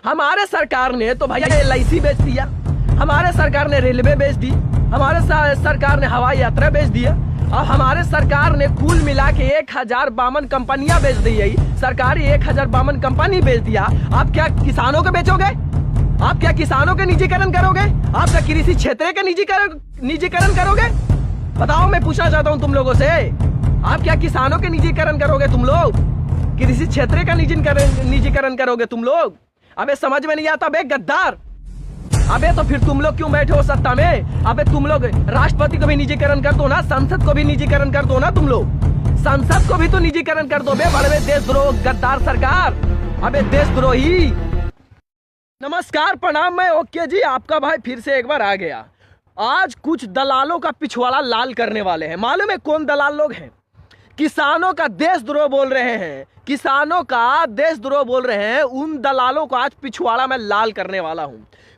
हमारे सरकार ने तो भैया LIC बेच दिया, हमारे सरकार ने रेलवे बेच दी, हमारे सरकार ने हवाई यात्रा बेच दिया, और हमारे सरकार ने कुल मिला के 1052 कंपनियां बेच दी है। सरकारी 1052 कंपनी बेच दिया। आप क्या किसानों को बेचोगे? आप क्या किसानों के निजीकरण करोगे? आप क्या कृषि क्षेत्र के निजीकरण करोगे? बताओ, मैं पूछना चाहता हूं तुम लोगों से, आप क्या किसानों के निजीकरण करोगे? तुम लोग कृषि क्षेत्र का निजीकरण करोगे तुम लोग? अबे समझ में नहीं आता बे गद्दार। अबे तो फिर तुम लोग क्यों बैठे हो सत्ता में? अबे तुम लोग राष्ट्रपति को भी निजीकरण कर दो ना, संसद को भी निजीकरण कर दो ना, तुम लोग संसद को भी तो निजीकरण कर दो बे। बड़े देशद्रोह गद्दार सरकार, अबे देशद्रोही। नमस्कार, प्रणाम, मैं ओके जी, आपका भाई फिर से एक बार आ गया। आज कुछ दलालों का पिछवाड़ा लाल करने वाले हैं। मालूम है कौन दलाल लोग हैं? किसानों का देशद्रोह बोल रहे हैं, किसानों का देशद्रोह बोल रहे हैं। उन दलालों को आज पिछवाड़ा में लाल करने वाला हूं।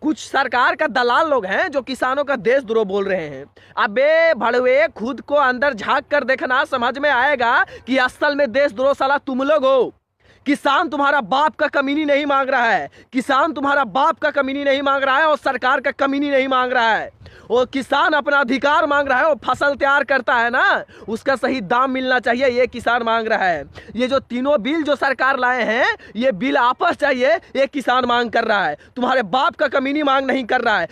कुछ सरकार का दलाल लोग हैं जो किसानों का देशद्रोह बोल रहे हैं। अबे भड़वे, खुद को अंदर झांक कर देखना, समझ में आएगा कि असल में देशद्रोह साला तुम लोग हो। किसान तुम्हारा बाप का कमीनी नहीं मांग रहा है, किसान तुम्हारा बाप का कमीनी नहीं मांग रहा है, और सरकार का कमीनी नहीं मांग रहा है। वो किसान अपना अधिकार मांग रहा है। वो फसल तैयार करता है ना, उसका सही दाम मिलना चाहिए, ये किसान मांग रहा है। ये जो तीनों बिल जो सरकार लाए हैं, ये बिल आपस चाहिए, ये किसान मांग कर रहा है। तुम्हारे बाप का कमीनी मांग नहीं कर रहा है।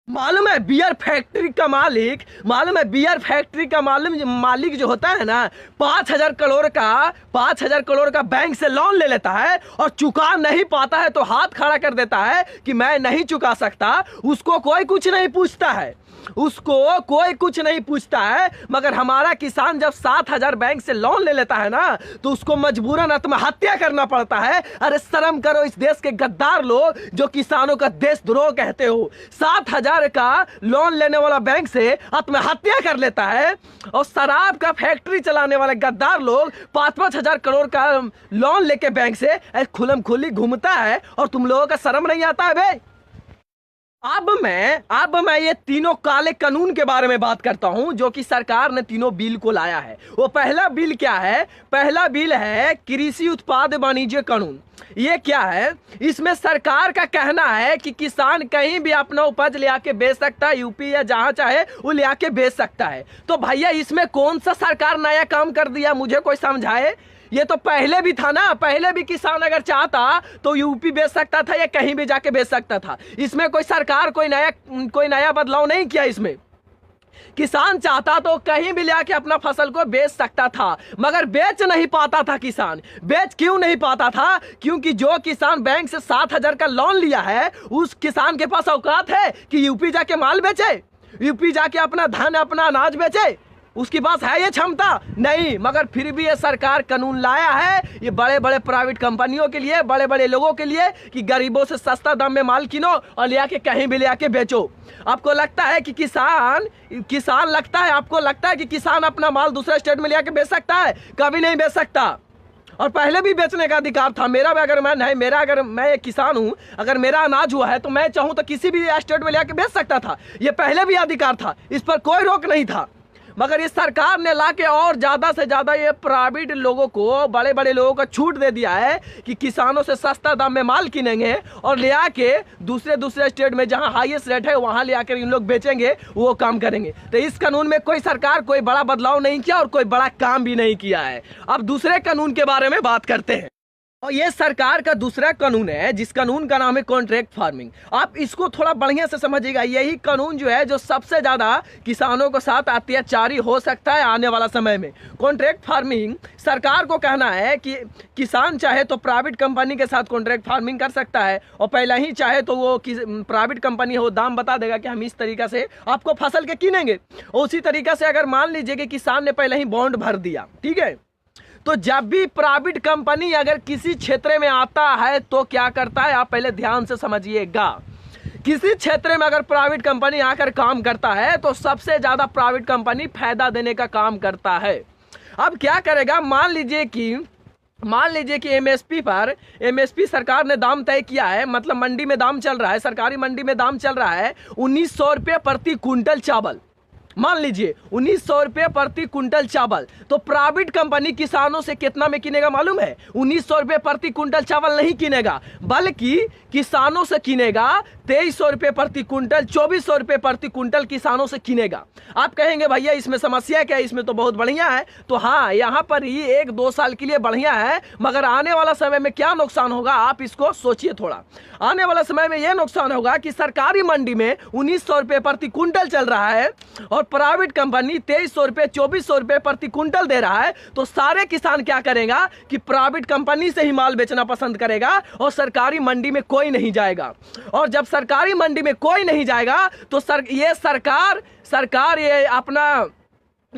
मालूम है बियर फैक्ट्री का मालिक, मालूम है बियर फैक्ट्री का मालिक जो होता है ना, 5,000 करोड़ का बैंक से लोन ले लेता है और चुका नहीं पाता है तो हाथ खड़ा कर देता है कि मैं नहीं चुका सकता। उसको कोई कुछ नहीं पूछता है, उसको कोई कुछ नहीं पूछता है। मगर हमारा किसान जब 7,000 बैंक से लोन ले लेता है ना, तो उसको मजबूरन आत्महत्या करना पड़ता है। अरे शर्म करो इस देश के गद्दार लोग जो किसानों का देशद्रोह कहते हो। 7,000 का लोन लेने वाला बैंक से आत्महत्या कर लेता है, और शराब का फैक्ट्री चलाने वाले गद्दार लोग 5-5 हजार करोड़ का लोन लेके बैंक से खुलम खुली घूमता है, और तुम लोगों का शर्म नहीं आता है बे? अब मैं ये तीनों काले कानून के बारे में बात करता हूं जो कि सरकार ने तीनों बिल को लाया है। वो पहला बिल क्या है? पहला बिल है कृषि उत्पाद वाणिज्य कानून। ये क्या है? इसमें सरकार का कहना है कि किसान कहीं भी अपना उपज ले आके बेच सकता है, यूपी या जहां चाहे वो ले आके बेच सकता है। तो भैया इसमें कौन सा सरकार नया काम कर दिया? मुझे कोई समझाए। ये तो पहले भी था ना, पहले भी किसान अगर चाहता तो यूपी बेच सकता था या कहीं भी जाके बेच सकता था। इसमें कोई सरकार कोई नया बदलाव नहीं किया। इसमें किसान चाहता तो कहीं भी ले के अपना फसल को बेच सकता था, मगर बेच नहीं पाता था किसान। बेच क्यों नहीं पाता था? क्योंकि जो किसान बैंक से 7,000 का लोन लिया है, उस किसान के पास औकात है कि यूपी जाके माल बेचे, यूपी जाके अपना धन अपना अनाज बेचे? उसके पास है ये क्षमता? नहीं। मगर फिर भी ये सरकार कानून लाया है, ये बड़े बड़े प्राइवेट कंपनियों के लिए, बड़े बड़े लोगों के लिए, कि गरीबों से सस्ता दाम में माल किनो और ले आके कहीं भी ले आके बेचो। आपको लगता है कि किसान लगता है, आपको लगता है कि किसान अपना माल दूसरे स्टेट में ले आके बेच सकता है? कभी नहीं बेच सकता। और पहले भी बेचने का अधिकार था मेरा भी। अगर मैं एक किसान हूं, अगर मेरा अनाज हुआ है तो मैं चाहूं तो किसी भी स्टेट में ले आके बेच सकता था। ये पहले भी अधिकार था, इस पर कोई रोक नहीं था। मगर इस सरकार ने लाके और ज्यादा से ज्यादा ये प्राइवेट लोगों को, बड़े बड़े लोगों को छूट दे दिया है कि किसानों से सस्ता दाम में माल किनेंगे और ले आके दूसरे स्टेट में जहां हाईएस्ट रेट है वहां ले आकर इन लोग बेचेंगे, वो काम करेंगे। तो इस कानून में कोई सरकार कोई बड़ा बदलाव नहीं किया और कोई बड़ा काम भी नहीं किया है। अब दूसरे कानून के बारे में बात करते हैं, और ये सरकार का दूसरा कानून है जिस कानून का नाम है कॉन्ट्रैक्ट फार्मिंग। आप इसको थोड़ा बढ़िया से समझिएगा। यही कानून जो है जो सबसे ज्यादा किसानों के साथ अत्याचारी हो सकता है आने वाला समय में। कॉन्ट्रैक्ट फार्मिंग, सरकार को कहना है कि किसान चाहे तो प्राइवेट कंपनी के साथ कॉन्ट्रैक्ट फार्मिंग कर सकता है, और पहले ही चाहे तो वो प्राइवेट कंपनी है वो दाम बता देगा कि हम इस तरीका से आपको फसल के किनेंगे। उसी तरीका से अगर मान लीजिए कि किसान ने पहले ही बॉन्ड भर दिया, ठीक है, तो जब भी प्राइवेट कंपनी अगर किसी क्षेत्र में आता है तो क्या करता है, आप पहले ध्यान से समझिएगा। किसी क्षेत्र में अगर प्राइवेट कंपनी आकर काम करता है तो सबसे ज्यादा प्राइवेट कंपनी फायदा देने का काम करता है। अब क्या करेगा? मान लीजिए कि एमएसपी सरकार ने दाम तय किया है, मतलब मंडी में दाम चल रहा है, सरकारी मंडी में दाम चल रहा है 1900 रुपये प्रति क्विंटल चावल। मान लीजिए 1900 रुपये प्रति कुंटल चावल, तो प्राइवेट कंपनी किसानों से कितना में किनेगा मालूम है? 1900 रुपये प्रति कुंटल चावल नहीं किनेगा, बल्कि किसानों से किनेगा 2300 रुपये प्रति कुंटल, 2400 रुपये प्रति कुंटल किसानों से किनेगा। आप कहेंगे भैया इसमें समस्या क्या है, इसमें तो बहुत बढ़िया है। तो हाँ, यहाँ पर ही 1-2 साल के लिए बढ़िया है, मगर आने वाला समय में क्या नुकसान होगा आप इसको सोचिए थोड़ा। आने वाला समय में यह नुकसान होगा कि सरकारी मंडी में 1900 रुपये प्रति कुंटल चल रहा है और प्राइवेट कंपनी 2300 रुपये 2400 रुपये प्रति कुंटल दे रहा है। तो सारे किसान क्या करेगा कि प्राइवेट कंपनी से ही माल बेचना पसंद करेगा और सरकारी मंडी में कोई नहीं जाएगा। और जब सरकारी मंडी में कोई नहीं जाएगा तो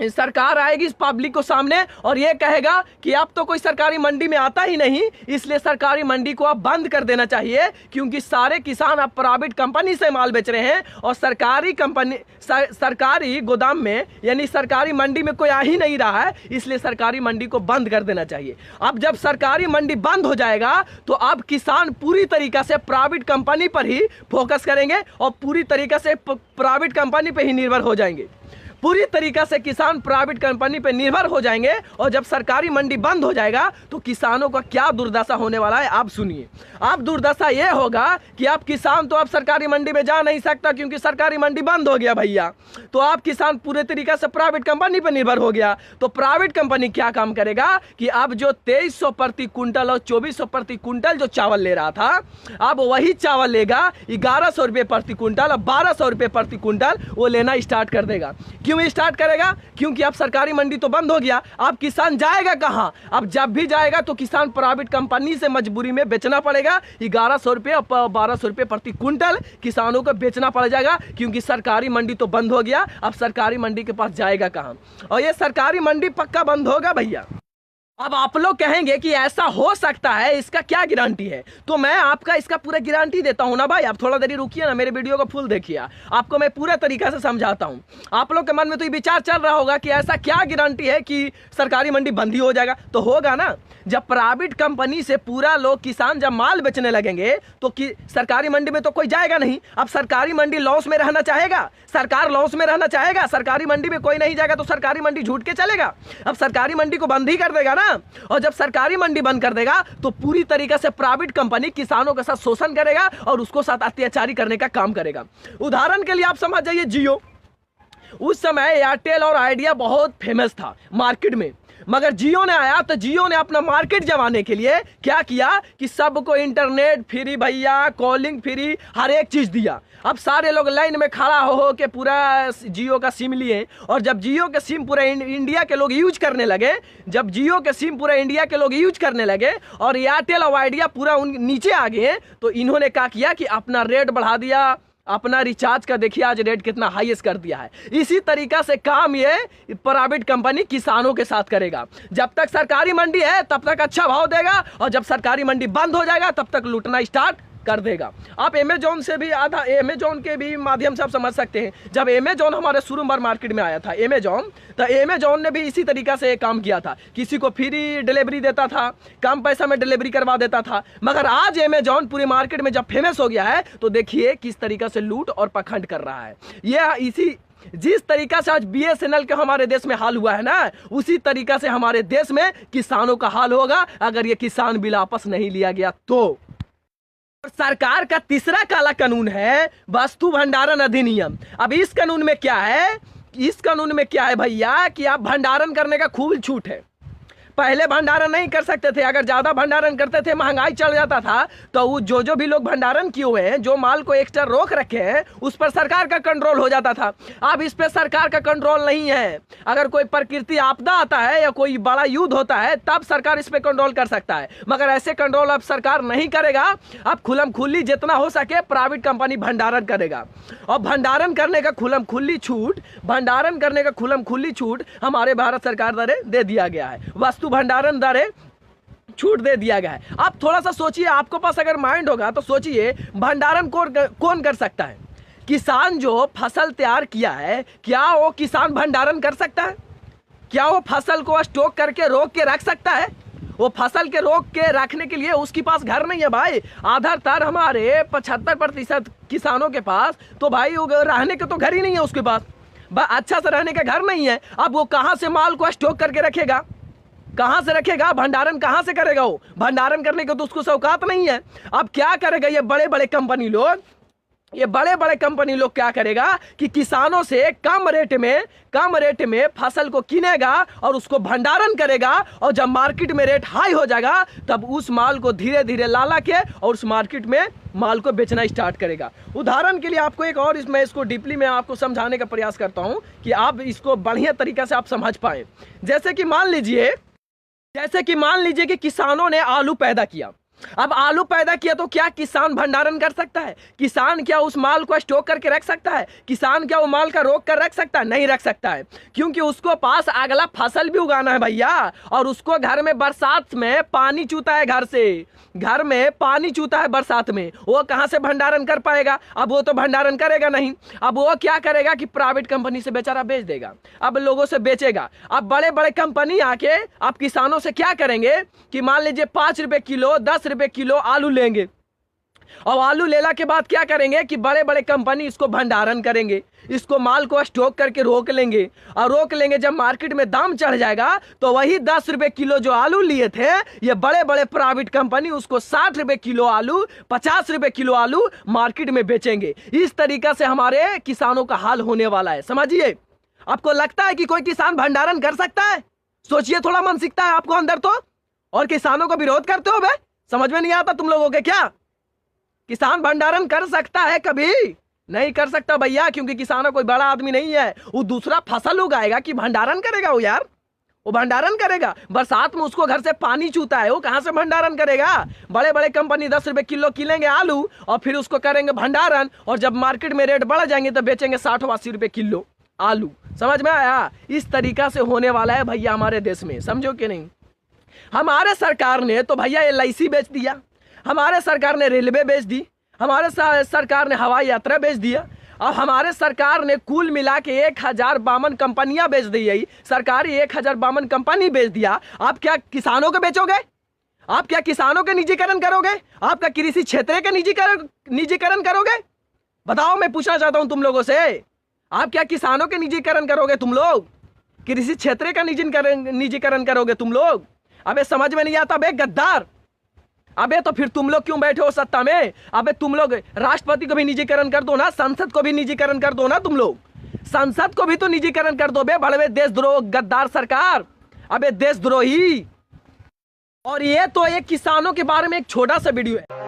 सरकार आएगी इस पब्लिक को सामने और ये कहेगा कि अब तो कोई सरकारी मंडी में आता ही नहीं, इसलिए सरकारी मंडी को अब बंद कर देना चाहिए, क्योंकि सारे किसान अब प्राइवेट कंपनी से माल बेच रहे हैं और सरकारी गोदाम में यानी सरकारी मंडी में कोई आ ही नहीं रहा है, इसलिए सरकारी मंडी को बंद कर देना चाहिए। अब जब सरकारी मंडी बंद हो जाएगा तो अब किसान पूरी तरीका से प्राइवेट कंपनी पर ही फोकस करेंगे और पूरी तरीका से प्राइवेट कंपनी पर ही निर्भर हो जाएंगे। पूरी तरीका से किसान प्राइवेट कंपनी पर निर्भर हो जाएंगे और जब सरकारी मंडी बंद हो जाएगा तो किसानों का क्या दुर्दशा होने वाला है आप सुनिए। आप दुर्दशा यह होगा कि आप किसान तो अब सरकारी मंडी में जा नहीं सकता क्योंकि सरकारी मंडी बंद हो गया भैया, तो आप किसान पूरे तरीका से प्राइवेट कंपनी पर निर्भर हो गया। तो प्राइवेट कंपनी क्या काम करेगा कि अब जो 2300 प्रति कुंटल और 2400 प्रति कुंटल जो चावल ले रहा था, अब वही चावल लेगा 1100 रुपये प्रति कुंटल और 1200 रुपये प्रति कुंटल वो लेना स्टार्ट कर देगा। क्यों स्टार्ट करेगा? क्योंकि अब सरकारी मंडी तो बंद हो गया, अब किसान जाएगा कहां? अब जब भी जाएगा तो किसान प्राइवेट कंपनी से मजबूरी में बेचना पड़ेगा। 1100 रुपये और 1200 रुपये प्रति कुंटल किसानों को बेचना पड़ जाएगा, क्योंकि सरकारी मंडी तो बंद हो गया। अब सरकारी मंडी के पास जाएगा कहां? और ये सरकारी मंडी पक्का बंद होगा भैया। अब आप लोग कहेंगे कि ऐसा हो सकता है, इसका क्या गारंटी है? तो मैं आपका इसका पूरा गारंटी देता हूं ना भाई। आप थोड़ा देरी रुकिए ना, मेरे वीडियो को फुल देखिए, आपको मैं पूरा तरीका से समझाता हूं। आप लोग के मन में तो ये विचार चल रहा होगा कि ऐसा क्या गारंटी है कि सरकारी मंडी बंद ही हो जाएगा। तो होगा ना, जब प्राइवेट कंपनी से पूरा लोग किसान जब माल बेचने लगेंगे तो सरकारी मंडी में तो कोई जाएगा नहीं। अब सरकारी मंडी लॉस में रहना चाहेगा, सरकार लॉस में रहना चाहेगा, सरकारी मंडी में कोई नहीं जाएगा तो सरकारी मंडी झूठ के चलेगा। अब सरकारी मंडी को बंद ही कर देगा ना, और जब सरकारी मंडी बंद कर देगा तो पूरी तरीके से प्राइवेट कंपनी किसानों के साथ शोषण करेगा और उसको साथ अत्याचारी करने का काम करेगा। उदाहरण के लिए आप समझ जाइए जियो। उस समय एयरटेल और आइडिया बहुत फेमस था मार्केट में, मगर जियो ने आया तो जियो ने अपना मार्केट जमाने के लिए क्या किया कि सबको इंटरनेट फ्री भैया, कॉलिंग फ्री, हर एक चीज दिया। अब सारे लोग लाइन में खड़ा हो के पूरा जियो का सिम लिए, और जब जियो के सिम पूरा इंडिया के लोग यूज करने लगे, जब जियो के सिम पूरा इंडिया के लोग यूज करने लगे और एयरटेल और आइडिया पूरा उन नीचे आ गए, तो इन्होंने क्या किया कि अपना रेट बढ़ा दिया, अपना रिचार्ज का देखिए आज रेट कितना हाईएस्ट कर दिया है। इसी तरीका से काम ये प्राइवेट कंपनी किसानों के साथ करेगा। जब तक सरकारी मंडी है तब तक अच्छा भाव देगा, और जब सरकारी मंडी बंद हो जाएगा तब तक लूटना स्टार्ट कर देगा। आप अमेजोन से भी अमेजोन के भी माध्यम से आप समझ सकते हैं। जब अमेजोन हमारे शुरू में मार्केट में आया था अमेजोन, तो अमेजोन ने भी इसी तरीका से काम किया था, किसी को फ्री डिलीवरी देता था, कम पैसा में डिलीवरी करवा देता था। मगर आज अमेजोन पूरे मार्केट में जब फेमस हो गया है तो देखिए किस तरीका से लूट और पखंड कर रहा है। ये जिस तरीका से आज BSNL के हमारे देश में हाल हुआ है ना, उसी तरीका से हमारे देश में किसानों का हाल होगा अगर ये किसान बिल वापस नहीं लिया गया तो। सरकार का तीसरा काला कानून है वस्तु भंडारण अधिनियम। अब इस कानून में क्या है, इस कानून में क्या है भैया कि आप भंडारण करने का खूब छूट है। पहले भंडारण नहीं कर सकते थे, अगर ज्यादा भंडारण करते थे महंगाई चढ़ जाता था, तो वो जो भी लोग भंडारण किए हुए हैं, जो माल को एक्स्ट्रा रोक रखे हैं, उस पर सरकार का कंट्रोल हो जाता था। अब इस पे सरकार का कंट्रोल नहीं है। अगर कोई प्रकृति आपदा आता है या कोई बड़ा युद्ध होता है तब सरकार इस पे कंट्रोल कर सकता है, मगर ऐसे कंट्रोल अब सरकार नहीं करेगा। अब खुलम खुल्ली जितना हो सके प्राइवेट कंपनी भंडारण करेगा, और भंडारण करने का खुलम खुल्ली छूट, भंडारण करने का खुलम खुल्ली छूट हमारे भारत सरकार द्वारा दे दिया गया है। वस्तु भंडारण द्वारा छूट दे दिया गया है। आप थोड़ा सा सोचिए, आपके पास अगर माइंड होगा तो सोचिए भंडारण कौन कर सकता है? किसान जो फसल तैयार किया है, क्या वो किसान भंडारण कर सकता है? क्या वो फसल को स्टॉक करके रोक के रख सकता है? वो फसल के रोक के रखने के लिए उसके पास घर नहीं है भाई। आधारतर हमारे 75% किसानों के पास तो भाई रहने के तो घर ही नहीं है उसके पास। अच्छा से रहने का घर नहीं है। अब वो कहाँ से माल को स्टॉक करके रखेगा, कहाँ से रखेगा, भंडारण कहाँ से करेगा? वो भंडारण करने को तो उसको औकात नहीं है। अब क्या करेगा ये बड़े बड़े कंपनी लोग, ये बड़े बड़े कंपनी लोग क्या करेगा कि किसानों से कम रेट में फसल को किनेगा और उसको भंडारण करेगा, और जब मार्केट में रेट हाई हो जाएगा तब उस माल को धीरे धीरे ला के और उस मार्केट में माल को बेचना स्टार्ट करेगा। उदाहरण के लिए आपको एक और इसमें इसको डीपली मैं आपको समझाने का प्रयास करता हूं कि आप इसको बढ़िया तरीके से आप समझ पाए। जैसे कि मान लीजिए कि किसानों ने आलू पैदा किया। अब आलू पैदा किया तो क्या किसान भंडारण कर सकता है? किसान क्या उस माल को स्टॉक करके रख सकता है? किसान क्या वो माल का रोक कर रख सकता है? नहीं रख सकता है, क्योंकि उसको पास अगला फसल भी उगाना है भैया। और उसको घर में बरसात में पानी चूता है, घर में पानी चूता है बरसात में, वो कहां से भंडारण कर पाएगा? अब वो तो भंडारण करेगा नहीं। अब वो क्या करेगा कि प्राइवेट कंपनी से बेचारा बेच देगा, अब लोगों से बेचेगा। अब बड़े बड़े कंपनी आके अब किसानों से क्या करेंगे कि मान लीजिए 5 रुपए किलो 10 रुपए किलो आलू लेंगे, और आलू लेला के बाद क्या करेंगे कि बड़े बड़े कंपनी इसको भंडारण करेंगे, इसको माल को स्टॉक करके रोक लेंगे। और रोक लेंगे, जब मार्केट में दाम चढ़ जाएगा तो वही 10 रुपए किलो जो आलू लिए थे ये बड़े बड़े प्राइवेट कंपनी उसको 60 रुपए किलो आलू 50 रुपए किलो आलू मार्केट में बेचेंगे। इस तरीका से हमारे किसानों का हाल होने वाला है, समझिए। आपको लगता है कि कोई किसान भंडारण कर सकता है? सोचिए, थोड़ा मानसिकता है आपको अंदर तो, और किसानों को विरोध करते हो बे? समझ में नहीं आता तुम लोगों के क्या? किसान भंडारण कर सकता है? कभी नहीं कर सकता भैया, क्योंकि किसानों कोई बड़ा आदमी नहीं है। वो दूसरा फसल उगाएगा कि भंडारण करेगा? वो यार वो भंडारण करेगा? बरसात में उसको घर से पानी चूता है, वो कहां से भंडारण करेगा? बड़े बड़े कंपनी 10 रुपए किलो किलेंगे आलू और फिर उसको करेंगे भंडारण, और जब मार्केट में रेट बढ़ जाएंगे तो बेचेंगे 60-80 रुपए किलो आलू। समझ में आया? इस तरीका से होने वाला है भैया हमारे देश में, समझो कि नहीं? हमारे सरकार ने तो भैया LIC बेच दिया, हमारे सरकार ने रेलवे बेच दी, हमारे सरकार ने हवाई यात्रा बेच दिया, और हमारे सरकार ने कुल मिला के 1052 कंपनियां बेच दी है। सरकारी 1052 कंपनी बेच दिया। आप क्या किसानों को बेचोगे? आप क्या किसानों के निजीकरण करोगे? आपका कृषि क्षेत्र के निजीकरण करोगे? बताओ, मैं पूछना चाहता हूं तुम लोगों से, आप क्या किसानों के निजीकरण करोगे? तुम लोग कृषि क्षेत्र का निजीकरण करोगे तुम लोग? अबे समझ में नहीं आता बे गद्दार। अबे तो फिर तुम लोग क्यों बैठे हो सत्ता में? अबे तुम लोग राष्ट्रपति को भी निजीकरण कर दो ना, संसद को भी निजीकरण कर दो ना, तुम लोग संसद को भी तो निजीकरण कर दो बे, बड़े देशद्रोह गद्दार सरकार, अबे देशद्रोही। और ये तो एक किसानों के बारे में एक छोटा सा वीडियो है।